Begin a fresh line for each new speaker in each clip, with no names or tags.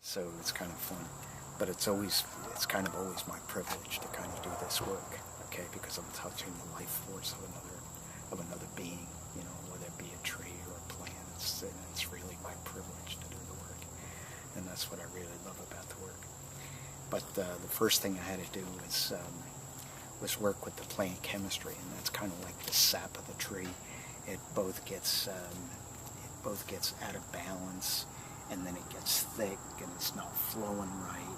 So it's kind of fun. But it's kind of always my privilege to kind of do this work, okay, because I'm touching the life force of another being, you know, whether it be a tree or a plant. It's really my privilege to do the work. And that's what I really love about the work. But the first thing I had to do was work with the plant chemistry, and that's kind of like the sap of the tree. It both gets out of balance, and then it gets thick, and it's not flowing right.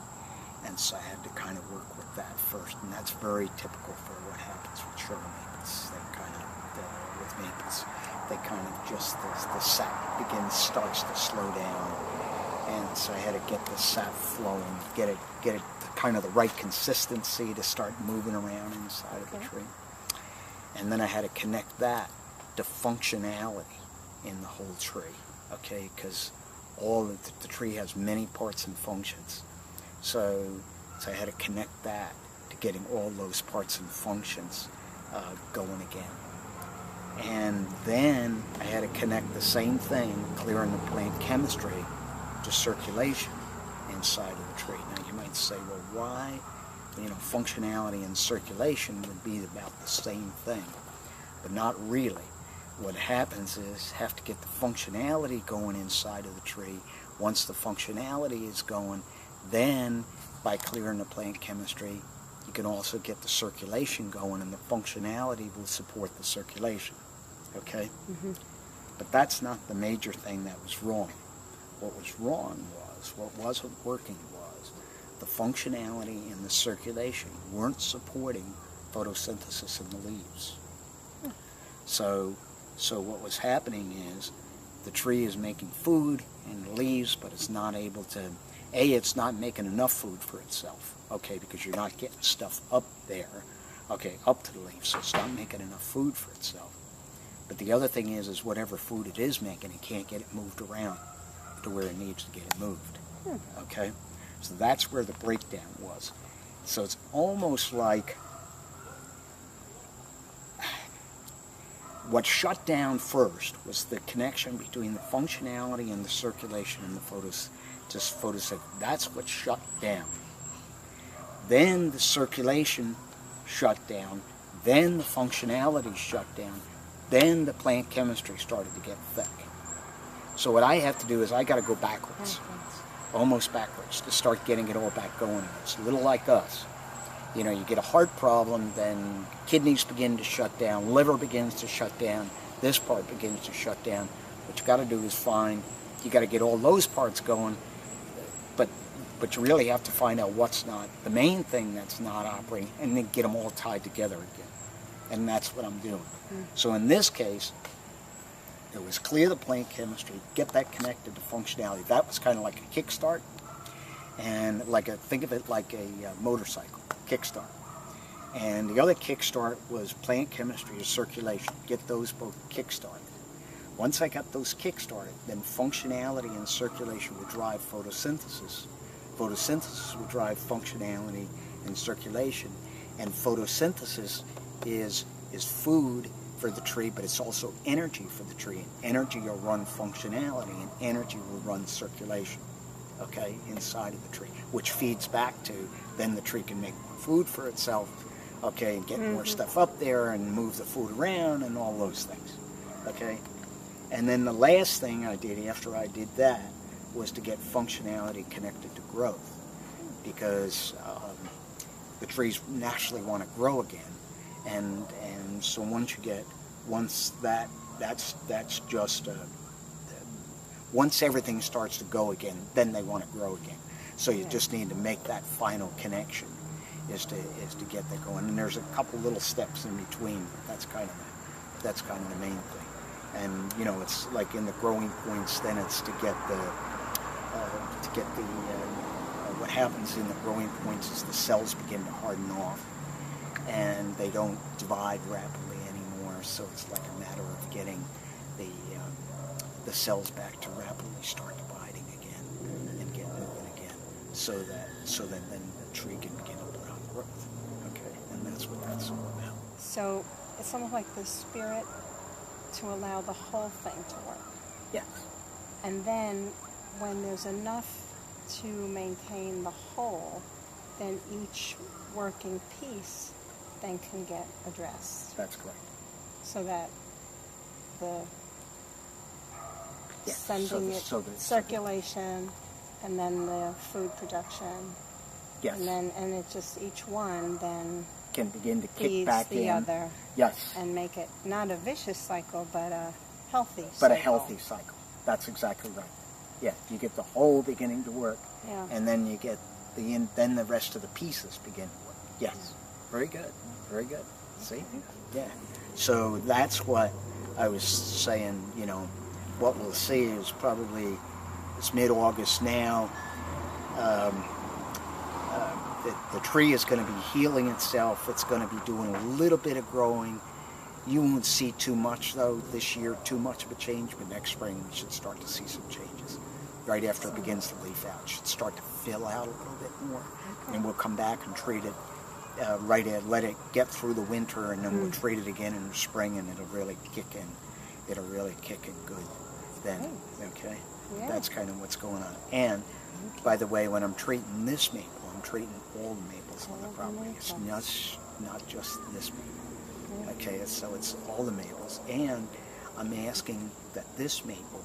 And so I had to kind of work with that first, and that's very typical for what happens with sugar maples. They kind of, with maples, they kind of just, the sap starts to slow down, and so I had to get the sap flowing, get it kind of the right consistency to start moving around inside of the tree. And then I had to connect that to functionality in the whole tree, okay, because the tree has many parts and functions. So I had to connect that to getting all those parts and functions going again. And then I had to connect the same thing, clearing the plant chemistry, to circulation inside of the tree. Now you might say, well, why? You know, functionality and circulation would be about the same thing, but not really. What happens is have to get the functionality going inside of the tree. Once the functionality is going, then by clearing the plant chemistry, you can also get the circulation going, and the functionality will support the circulation. Okay? Mm-hmm. But that's not the major thing that was wrong. What was wrong was, what wasn't working was, the functionality and the circulation weren't supporting photosynthesis in the leaves. So what was happening is the tree is making food in the leaves, but it's not able to, it's not making enough food for itself, okay, because you're not getting stuff up there, okay, up to the leaves, so it's not making enough food for itself. But the other thing is whatever food it is making, it can't get it moved around to where it needs to get it moved, okay? So that's where the breakdown was. So it's almost like what shut down first was the connection between the functionality and the circulation and the photosynthesis. That's what shut down. Then the circulation shut down. Then the functionality shut down. Then the plant chemistry started to get thick. So what I have to do is I got to go backwards, almost backwards, to start getting it all back going. It's a little like us. You know, you get a heart problem, then kidneys begin to shut down, liver begins to shut down, this part begins to shut down. What you got to do is you got to get all those parts going, but you really have to find out what's not, the main thing that's not operating, and then get them all tied together again. And that's what I'm doing. So in this case, it was clear the plant chemistry, get that connected to functionality. That was kind of like a kickstart, and think of it like a motorcycle kickstart. And the other kickstart was plant chemistry or circulation. Get those both kickstarted. Once I got those kickstarted, then functionality and circulation would drive photosynthesis. Photosynthesis would drive functionality and circulation. And photosynthesis is food for the tree, but it's also energy for the tree. And energy will run functionality, and energy will run circulation, okay, inside of the tree, which feeds back to, then the tree can make more food for itself, okay, and get more stuff up there and move the food around and all those things, okay? And then the last thing I did after I did that was to get functionality connected to growth, because the trees naturally want to grow again. And so once everything starts to go again, then they want to grow again. So you just need to make that final connection, is to get that going. And there's a couple little steps in between. That's kind of the main thing. And you know, it's like in the growing points. Then it's to get the what happens in the growing points is the cells begin to harden off, and they don't divide rapidly anymore. So it's like a matter of getting the cells back to rapidly start dividing again and get moving again, so that then the tree can begin to put on growth. Okay, and that's what that's all about.
So it's almost like the spirit to allow the whole thing to work.
Yes.
And then when there's enough to maintain the whole, then each working piece then can get addressed.
That's correct.
So that the
Yeah,
sending circulation, and then the food production,
yes,
and it just each one then
can begin to kick
feeds
back
the
in.
other.
Yes.
And make it not a vicious cycle, but a healthy cycle.
But a healthy cycle. That's exactly right. Yeah, you get the whole beginning to work,
Yeah.
and then you get then the rest of the pieces begin to work. Yes. Very good. Very good. See? Yeah. So that's what I was saying, you know, what we'll see is probably, it's mid-August now, the tree is going to be healing itself. It's going to be doing a little bit of growing. You won't see too much, though, this year, too much of a change, but next spring we should start to see some changes. Right after it begins to leaf out, it should start to fill out a little bit more.
Okay.
And we'll come back and treat it, let it get through the winter, and then we'll treat it again in the spring, and it'll really kick in. It'll really kick in good then, okay?
Yeah.
That's kind of what's going on. And, by the way, when I'm treating this maple, I'm treating all the maples on the property. It's not just this maple. Okay, so it's all the maples. And I'm asking that this maple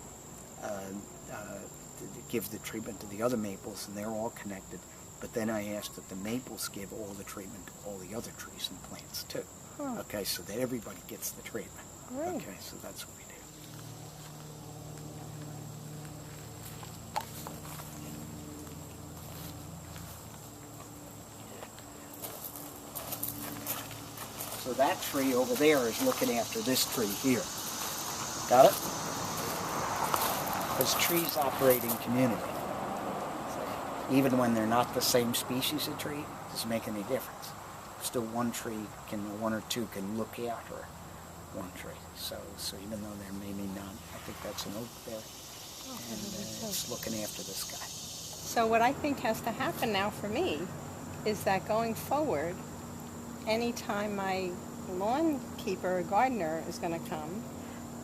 give the treatment to the other maples, and they're all connected. But then I ask that the maples give all the treatment to all the other trees and plants too.
Huh.
Okay, so that everybody gets the treatment.
Great.
Okay, so that's what we do. So that tree over there is looking after this tree here. Got it? Because trees operate in community. Even when they're not the same species of tree, it doesn't make any difference. Still one tree one or two can look after one tree. So even though there may be none, I think that's an oak there. And it's looking after this guy.
So what I think has to happen now for me is that going forward, anytime my lawn keeper or gardener is going to come,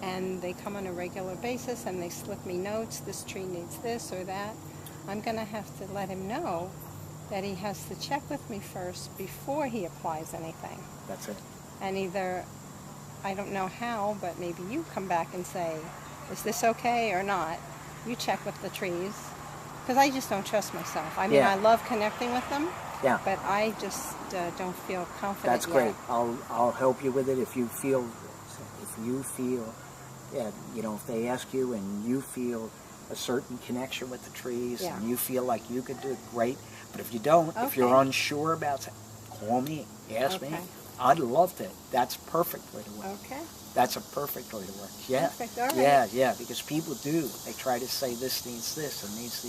and they come on a regular basis and they slip me notes, this tree needs this or that, I'm going to have to let him know that he has to check with me first before he applies anything.
That's it.
And either, I don't know how, but maybe you come back and say, is this okay or not? You check with the trees. Because I just don't trust myself. I mean, I love connecting with them, but I just don't feel confident
That's great.
yet.
I'll help you with it if you feel, if they ask you and you feel a certain connection with the trees and you feel like you could do it, great. But if you don't, if you're unsure about it, call me, ask me. I'd love to. That's a perfect way to work.
Okay.
That's a perfect way to work. Yeah.
Perfect. All right.
Yeah, because people do. They try to say this needs this and needs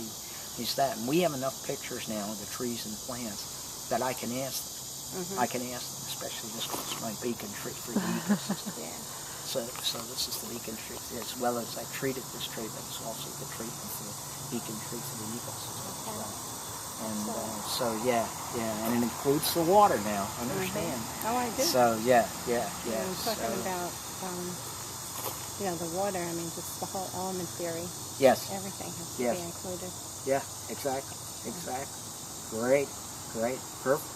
that. And we have enough pictures now of the trees and plants that I can ask them. I can ask them, especially this one's my beacon tree for the ecosystem. So this is the beacon tree, as well as I treated this tree, but it's also the treatment for the beacon tree for the ecosystem as well. And and it includes the water now, understand.
Oh, I do.
So, yeah.
I'm talking about, the water, I mean, just the whole element theory.
Yes.
Everything has to be included.
Yeah, exactly. Great, perfect.